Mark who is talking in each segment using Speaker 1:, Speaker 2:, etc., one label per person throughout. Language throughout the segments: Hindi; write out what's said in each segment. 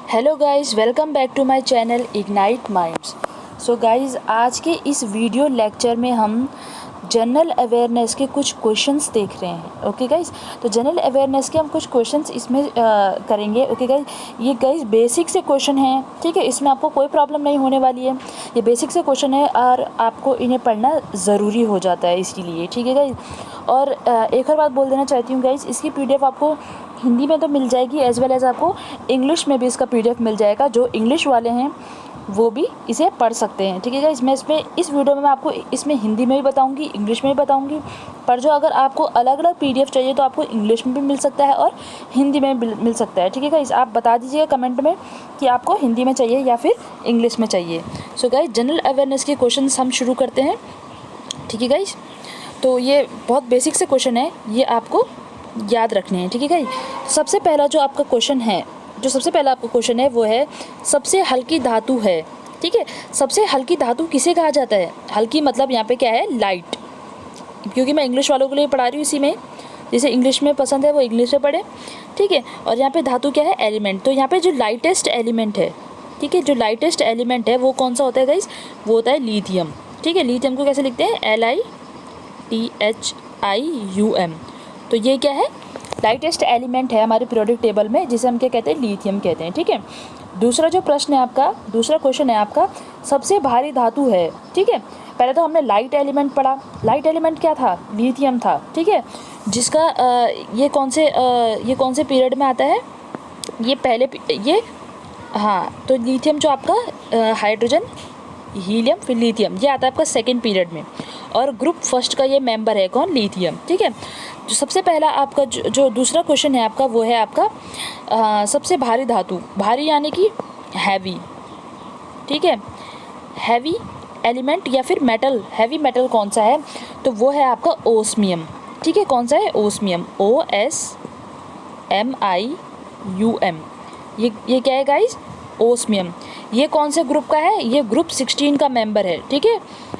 Speaker 1: Hello guys, welcome back to my channel Ignite Minds. So guys, आज के इस वीडियो लेक्चर में हम जनरल अवेयरनेस के कुछ क्वेश्चंस देख रहे हैं। ओके गाइस, तो जनरल अवेयरनेस के हम कुछ क्वेश्चंस इसमें करेंगे। ओके गाइस, ये गाइस बेसिक से क्वेश्चन हैं, ठीक है। इसमें आपको कोई प्रॉब्लम नहीं होने वाली है। ये बेसिक से क्वेश्चन है और आपको इन्हें पढ़ना ज़रूरी हो जाता है इसीलिए, ठीक है गाइस। और एक और बात बोल देना चाहती हूँ गाइस, इसकी PDF आपको हिंदी में तो मिल जाएगी, एज वेल एज़ आपको इंग्लिश में भी इसका PDF मिल जाएगा। जो इंग्लिश वाले हैं वो भी इसे पढ़ सकते हैं, ठीक है गाइस। मैं इस वीडियो में मैं आपको इसमें हिंदी में भी बताऊंगी, इंग्लिश में भी बताऊंगी। पर जो अगर आपको अलग अलग PDF चाहिए तो आपको इंग्लिश में भी मिल सकता है और हिंदी में भी मिल सकता है, ठीक है गाइस। आप बता दीजिएगा कमेंट में कि आपको हिंदी में चाहिए या फिर इंग्लिश में चाहिए। सो गाइस, जनरल अवेयरनेस के क्वेश्चन हम शुरू करते हैं, ठीक है गाइस। तो ये बहुत बेसिक से क्वेश्चन है, ये आपको याद रखने हैं, ठीक है गाइस। सबसे पहला जो आपका क्वेश्चन है, जो सबसे पहला आपका क्वेश्चन है वो है सबसे हल्की धातु है, ठीक है। सबसे हल्की धातु किसे कहा जाता है? हल्की मतलब यहाँ पे क्या है, लाइट। क्योंकि मैं इंग्लिश वालों के लिए पढ़ा रही हूँ, इसी में जिसे इंग्लिश में पसंद है वो इंग्लिश में पढ़े, ठीक है। और यहाँ पे धातु क्या है, एलिमेंट। तो यहाँ पे जो लाइटेस्ट एलिमेंट है, ठीक है, जो लाइटेस्ट एलिमेंट है वो कौन सा होता है गाइस? वो होता है लिथियम, ठीक है। लिथियम को कैसे लिखते हैं? LiThium। तो ये क्या है, लाइटेस्ट एलिमेंट है हमारे पीरियोडिक टेबल में, जिसे हम क्या कहते हैं, लिथियम कहते हैं, ठीक है। दूसरा जो प्रश्न है आपका, दूसरा क्वेश्चन है आपका, सबसे भारी धातु है, ठीक है। पहले तो हमने लाइट एलिमेंट पढ़ा। लाइट एलिमेंट क्या था? लिथियम था, ठीक है। जिसका ये कौन से पीरियड में आता है? ये पहले ये हाँ, तो लिथियम जो आपका हाइड्रोजन, हीलियम, फिर लिथियम, ये आता है आपका सेकेंड पीरियड में। और ग्रुप फर्स्ट का ये मेंबर है कौन? लिथियम, ठीक है। जो सबसे पहला आपका जो दूसरा क्वेश्चन है आपका, वो है आपका सबसे भारी धातु। भारी यानी कि हैवी, ठीक है। हैवी एलिमेंट या फिर मेटल, हैवी मेटल कौन सा है? तो वो है आपका ओस्मियम, ठीक है। कौन सा है? Osmium, OSMIUM। ये क्या है गाइस? ओस्मियम। ये कौन से ग्रुप का है? ये ग्रुप 16 का मेंबर है, ठीक है।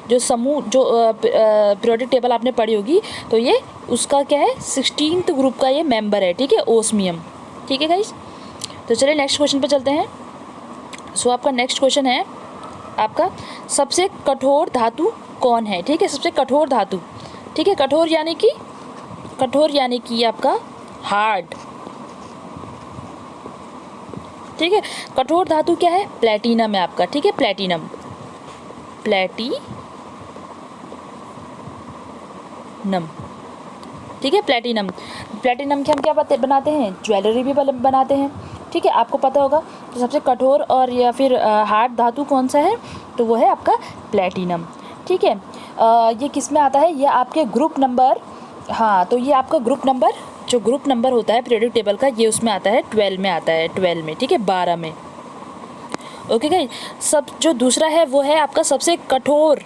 Speaker 1: जो समूह, जो पीरियोडिक टेबल आपने पढ़ी होगी, तो ये उसका क्या है, 16th ग्रुप का ये मेंबर है, ठीक है, ओस्मियम, ठीक है गाइस। तो चलिए नेक्स्ट क्वेश्चन पे चलते हैं। सो आपका नेक्स्ट क्वेश्चन है आपका, सबसे कठोर धातु कौन है? ठीक है, सबसे कठोर धातु, ठीक है। कठोर यानी कि आपका हार्ड, ठीक है। कठोर धातु क्या है? प्लेटिनम है आपका, ठीक है, प्लेटिनम, ठीक है, प्लेटिनम। प्लेटिनम के हम क्या बनाते हैं? ज्वेलरी भी बनाते हैं, ठीक है, आपको पता होगा। तो सबसे कठोर और या फिर हार्ड धातु कौन सा है? तो वो है आपका प्लेटिनम, ठीक है। ये किस में आता है? ये आपके ग्रुप नंबर, हाँ, तो ये आपका ग्रुप नंबर, जो ग्रुप नंबर होता है पीरियोडिक टेबल का, ये उसमें आता है 12 में आता है, 12 में, ठीक है, 12 में। ओके गाइस, सब जो दूसरा है वो है आपका सबसे कठोर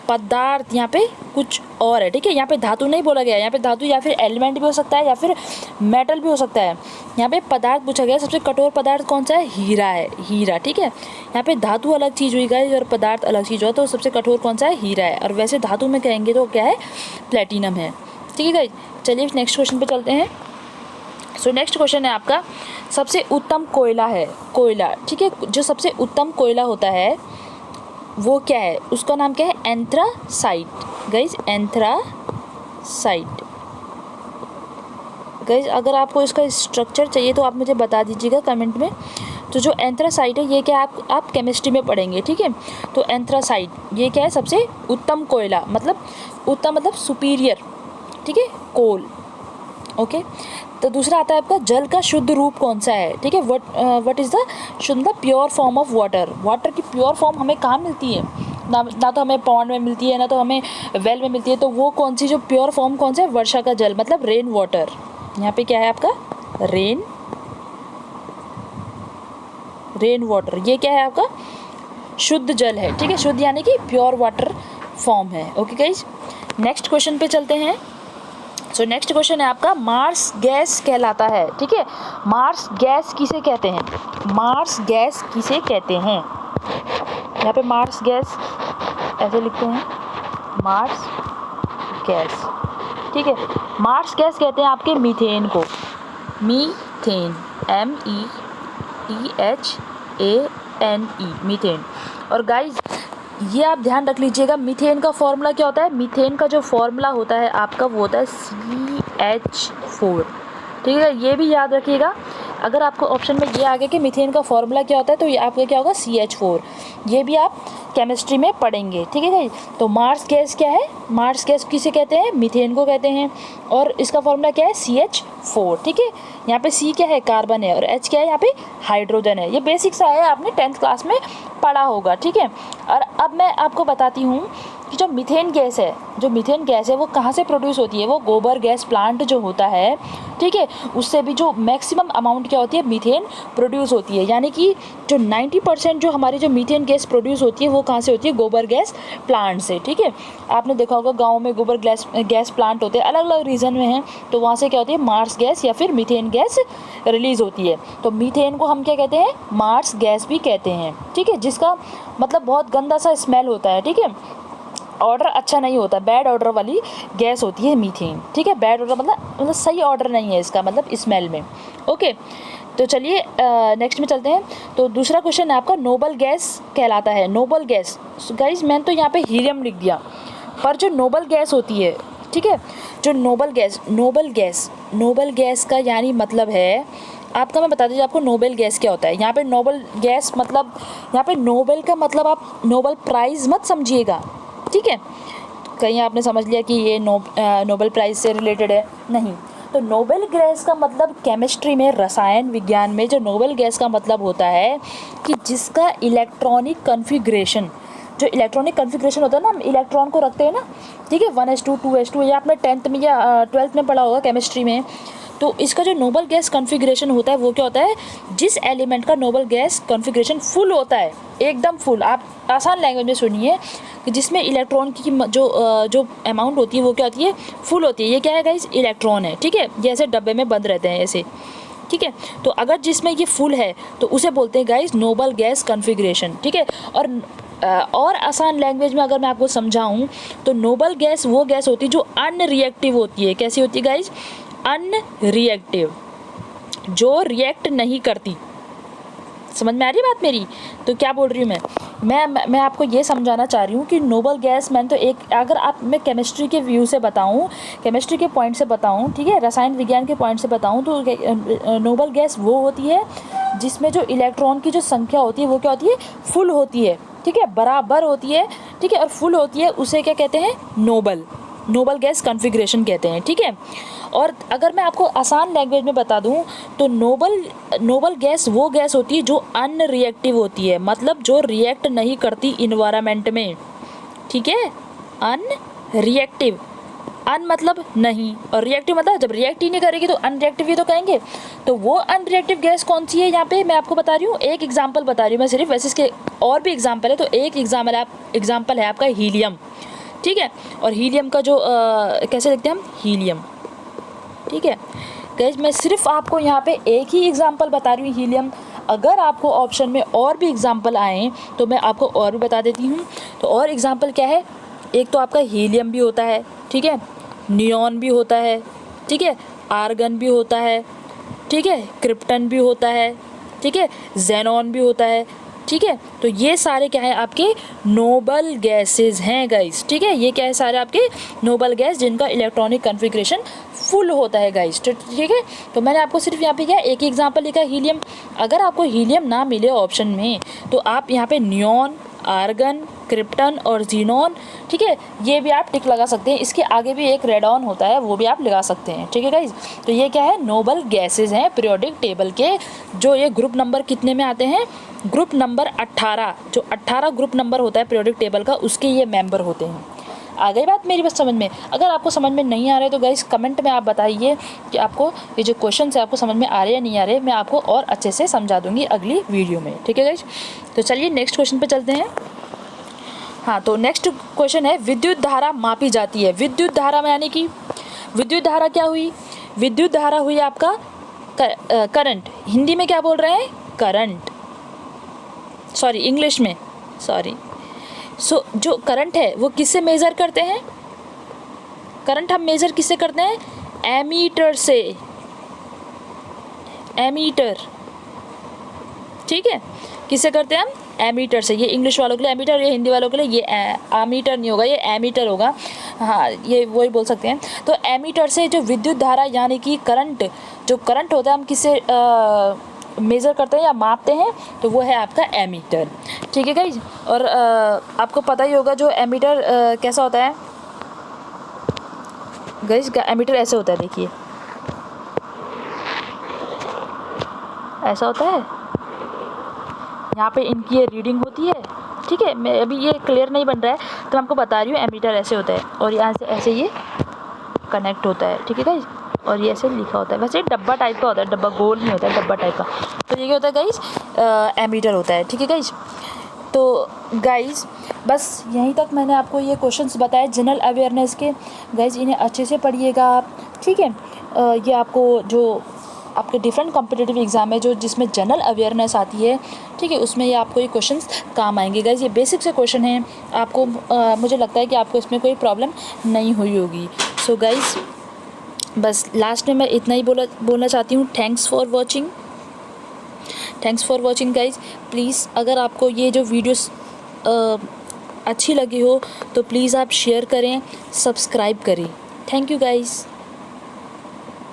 Speaker 1: पदार्थ यहाँ पे कुछ और है, ठीक है। यहाँ पे धातु नहीं बोला गया, यहाँ पे धातु या फिर एलिमेंट भी हो सकता है या फिर मेटल भी हो सकता है। यहाँ पे पदार्थ पूछा गया, सबसे कठोर पदार्थ कौन सा है? हीरा है, हीरा, ठीक है। यहाँ पे धातु अलग चीज़ हुई गाइस और पदार्थ अलग चीज़ हुआ, तो सबसे कठोर कौन सा है? हीरा है। और वैसे धातु में कहेंगे तो क्या है? प्लेटिनम है, ठीक है गाइस। चलिए नेक्स्ट क्वेश्चन पे चलते हैं। सो नेक्स्ट क्वेश्चन है आपका, सबसे उत्तम कोयला है, कोयला, ठीक है। जो सबसे उत्तम कोयला होता है वो क्या है? उसका नाम क्या है? Anthracite guys, anthracite guys. अगर आपको इसका स्ट्रक्चर चाहिए तो आप मुझे बता दीजिएगा कमेंट में। तो जो एंथ्रासाइट है ये क्या आप केमिस्ट्री में पढ़ेंगे, ठीक है। तो एंथ्रासाइट ये क्या है? सबसे उत्तम कोयला, मतलब उत्तम मतलब सुपीरियर, ठीक है, कोल, ओके। तो दूसरा आता है आपका, जल का शुद्ध रूप कौन सा है? ठीक है, व्हाट इज़ द शुद्ध pure form of water. Water की प्योर फॉर्म हमें कहाँ मिलती है? ना तो हमें पॉन्ड में मिलती है, ना तो हमें वेल में मिलती है। तो वो कौन सी जो प्योर फॉर्म कौन सा है? वर्षा का जल, मतलब रेन वाटर। यहाँ पे क्या है आपका? रेन वाटर, ये क्या है आपका? शुद्ध जल है, ठीक है। शुद्ध यानी कि प्योर वाटर फॉर्म है, ओके गाइज। नेक्स्ट क्वेश्चन पे चलते हैं। सो नेक्स्ट क्वेश्चन है आपका, मार्स गैस कहलाता है, ठीक है। मार्स गैस किसे कहते हैं? मार्स गैस किसे कहते हैं? यहाँ पे मार्स गैस ऐसे लिखते हैं, मार्स गैस, ठीक है। मार्स गैस कहते हैं आपके मीथेन को, मीथेन, MethAne, मीथेन। और गाइज ये आप ध्यान रख लीजिएगा, मीथेन का फॉर्मूला क्या होता है, मीथेन का जो फॉर्मूला होता है आपका वो होता है CH4, ठीक है, ये भी याद रखिएगा। अगर आपको ऑप्शन में ये आ गया कि मीथेन का फॉर्मूला क्या होता है तो ये आपका क्या होगा, CH4, ये भी आप केमिस्ट्री में पढ़ेंगे, ठीक है गाइस। तो मार्स गैस क्या है, मार्स गैस किसे कहते हैं, मीथेन को कहते हैं, और इसका फॉर्मूला क्या है, CH4, ठीक है। यहाँ पे C क्या है, कार्बन है, और H क्या है, यहाँ पे हाइड्रोजन है। ये बेसिक सा है, आपने 10th क्लास में पढ़ा होगा, ठीक है। और अब मैं आपको बताती हूँ कि जो मीथेन गैस है, जो मीथेन गैस है वो कहाँ से प्रोड्यूस होती है, वो गोबर गैस प्लांट जो होता है, ठीक है, उससे भी जो मैक्सिमम अमाउंट क्या होती है, मीथेन प्रोड्यूस होती है। यानी कि जो 90% जो हमारी जो मीथेन गैस प्रोड्यूस होती है वो कहाँ से होती है, गोबर गैस प्लांट से, ठीक है। आपने देखा होगा गाँव में गोबर गैस प्लांट होते हैं, अलग अलग रीजन में हैं, तो वहाँ से क्या होती है, मार्स गैस या फिर मीथेन गैस रिलीज़ होती है। तो मीथेन को हम क्या कहते हैं, मार्स गैस भी कहते हैं, ठीक है, जिसका मतलब बहुत गंदा सा स्मेल होता है, ठीक है, ऑर्डर अच्छा नहीं होता, बैड ऑर्डर वाली गैस होती है मीथेन, ठीक है। बैड ऑर्डर मतलब सही ऑर्डर नहीं है इसका, मतलब स्मेल में, ओके। तो चलिए नेक्स्ट में चलते हैं। तो दूसरा क्वेश्चन है आपका, नोबल गैस कहलाता है, नोबल गैस। गाइस मैंने तो यहाँ पे हीलियम लिख दिया, पर जो नोबल गैस होती है, ठीक है, जो नोबल गैस का यानी मतलब है आपका, मैं बता दीजिए आपको नोबेल गैस क्या होता है। यहाँ पे नोबल गैस मतलब, यहाँ पे नोबेल का मतलब आप नोबेल प्राइज़ मत समझिएगा, ठीक है, कहीं आपने समझ लिया कि ये नोबेल प्राइज़ से रिलेटेड है, नहीं। तो नोबेल गैस का मतलब केमिस्ट्री में, रसायन विज्ञान में जो नोबेल गैस का मतलब होता है कि जिसका इलेक्ट्रॉनिक कन्फिग्रेशन, जो इलेक्ट्रॉनिक कन्फिग्रेशन होता है ना, हम इलेक्ट्रॉन को रखते हैं ना, ठीक है, 1s2 2s2, या आपने 10th में या 12th में पढ़ा होगा केमिस्ट्री में। तो इसका जो नोबल गैस कॉन्फ़िगरेशन होता है वो क्या होता है, जिस एलिमेंट का नोबल गैस कॉन्फ़िगरेशन फुल होता है, एकदम फुल, आप आसान लैंग्वेज में सुनिए, कि जिसमें इलेक्ट्रॉन की जो अमाउंट होती है वो क्या होती है, फुल होती है। ये क्या है गाइस, इलेक्ट्रॉन है, ठीक है, जैसे डब्बे में बंद रहते हैं ऐसे, ठीक है। तो अगर जिसमें ये फुल है तो उसे बोलते हैं गाइस नोबल गैस कॉन्फ़िगरेशन, ठीक है। और आसान लैंग्वेज में अगर मैं आपको समझाऊं तो नोबल गैस वो गैस होती है जो अनरिएक्टिव होती है। कैसी होती है गाइस, अनरिएक्टिव, जो रिएक्ट नहीं करती। समझ में आ रही है बात मेरी? तो क्या बोल रही हूँ मैं आपको ये समझाना चाह रही हूँ कि नोबल गैस, मैंने तो एक, अगर मैं केमिस्ट्री के व्यू से बताऊँ, केमिस्ट्री के पॉइंट से बताऊँ, ठीक है, रसायन विज्ञान के पॉइंट से बताऊँ, तो नोबल गैस वो होती है जिसमें जो इलेक्ट्रॉन की जो संख्या होती है वो क्या होती है, फुल होती है, ठीक है, बराबर होती है, ठीक है, और फुल होती है, उसे क्या कहते हैं, नोबल गैस कॉन्फ़िगरेशन कहते हैं, ठीक है। और अगर मैं आपको आसान लैंग्वेज में बता दूं तो नोबल गैस वो गैस होती है जो अनरिएक्टिव होती है, मतलब जो रिएक्ट नहीं करती इन्वायरमेंट में, ठीक है, अनरिएक्टिव, अन मतलब नहीं, और रिएक्टिव मतलब जब रिएक्ट ही नहीं करेगी तो अनरिएक्टिव ही तो कहेंगे। तो वो अनरिएक्टिव गैस कौन सी है, यहाँ पे मैं आपको बता रही हूँ, एक एग्जांपल बता रही हूँ मैं सिर्फ, वैसे इसके और भी एग्जांपल है। तो एक एग्जांपल है आपका हीलियम, ठीक है। और हीलियम का जो कैसे लिखते हैं हम, हीलियम, ठीक है गाइस। मैं सिर्फ आपको यहाँ पे एक ही एग्जांपल बता रही हूँ, हीलियम। अगर आपको ऑप्शन में और भी एग्जांपल आए तो मैं आपको और भी बता देती हूँ। तो और एग्जांपल क्या है, एक तो आपका हीलियम भी होता है, ठीक है, नियॉन भी होता है, ठीक है, आर्गन भी होता है, ठीक है, क्रिप्टन भी होता है, ठीक है, जेनॉन भी होता है, ठीक है। तो ये सारे क्या है, आपके नोबल गैसेस हैं गाइस, ठीक है। ये क्या है, सारे आपके नोबल गैस जिनका इलेक्ट्रॉनिक कॉन्फ़िगरेशन फुल होता है गाइस, ठीक है। तो मैंने आपको सिर्फ यहाँ पे क्या एक ही एग्जांपल लिखा, हीलियम। अगर आपको हीलियम ना मिले ऑप्शन में तो आप यहाँ पे नियॉन, आर्गन, क्रिप्टन और जीनॉन, ठीक है, ये भी आप टिक लगा सकते हैं। इसके आगे भी एक रेडॉन होता है, वो भी आप लगा सकते हैं, ठीक है गाइज। तो ये क्या है, नोबल गैसेज हैं पीरियोडिक टेबल के, जो ये ग्रुप नंबर कितने में आते हैं, ग्रुप नंबर 18, जो 18 ग्रुप नंबर होता है पीरियोडिक टेबल का, उसके ये मेंबर होते हैं। आ गई बात मेरी बस समझ में? अगर आपको समझ में नहीं आ रहा है तो गाइस कमेंट में आप बताइए कि आपको ये जो क्वेश्चन है आपको समझ में आ रहे हैं या नहीं आ रहे। मैं आपको और अच्छे से समझा दूंगी अगली वीडियो में, ठीक है गाइस। तो चलिए नेक्स्ट क्वेश्चन पे चलते हैं। हाँ, तो नेक्स्ट क्वेश्चन है, विद्युत धारा मापी जाती है। विद्युत धारा में यानी कि विद्युत धारा क्या हुई, विद्युत धारा हुई आपका करंट। हिंदी में क्या बोल रहे हैं, करंट, सॉरी इंग्लिश में, सॉरी। जो करंट है वो किससे मेज़र करते हैं, करंट हम मेज़र किससे करते हैं, एमीटर से, एमीटर, ठीक है, किससे करते हैं हम? एमीटर से। ये इंग्लिश वालों के लिए एमीटर, ये हिंदी वालों के लिए ये आमीटर नहीं होगा, ये एमीटर होगा। हाँ, ये वही बोल सकते हैं। तो एमीटर से जो विद्युत धारा यानी कि करंट, जो करंट होता है हम किससे मेज़र करते हैं या मापते हैं, तो वो है आपका एमीटर। ठीक है गाइज। और आपको पता ही होगा जो एमीटर कैसा होता है गाइज। एमीटर ऐसे होता है, देखिए ऐसा होता है। यहाँ पे इनकी ये रीडिंग होती है। ठीक है, मैं अभी ये क्लियर नहीं बन रहा है तो मैं आपको बता रही हूँ। एमीटर ऐसे होता है और यहाँ से ऐसे ये कनेक्ट होता है। ठीक है गाइज, और ये ऐसे लिखा होता है। वैसे डब्बा टाइप का होता है, डब्बा गोल नहीं होता है, डब्बा टाइप का। तो ये क्या होता है गाइज? एमीटर होता है। ठीक है गाइज। तो गाइज बस यहीं तक मैंने आपको ये क्वेश्चंस बताए जनरल अवेयरनेस के। गाइज इन्हें अच्छे से पढ़िएगा आप। ठीक है, ये आपको जो आपके डिफरेंट कॉम्पिटिटिव एग्ज़ाम है जो जिसमें जनरल अवेयरनेस आती है, ठीक है, उसमें ये आपको ये क्वेश्चंस काम आएंगे गाइज। ये बेसिक से क्वेश्चन हैं, आपको मुझे लगता है कि आपको इसमें कोई प्रॉब्लम नहीं हुई होगी। सो गाइज बस लास्ट में मैं इतना ही बोलना चाहती हूँ। Thanks for watching guys. Please अगर आपको ये जो वीडियोस अच्छी लगी हो तो प्लीज़ आप शेयर करें, सब्सक्राइब करें। Thank you guys.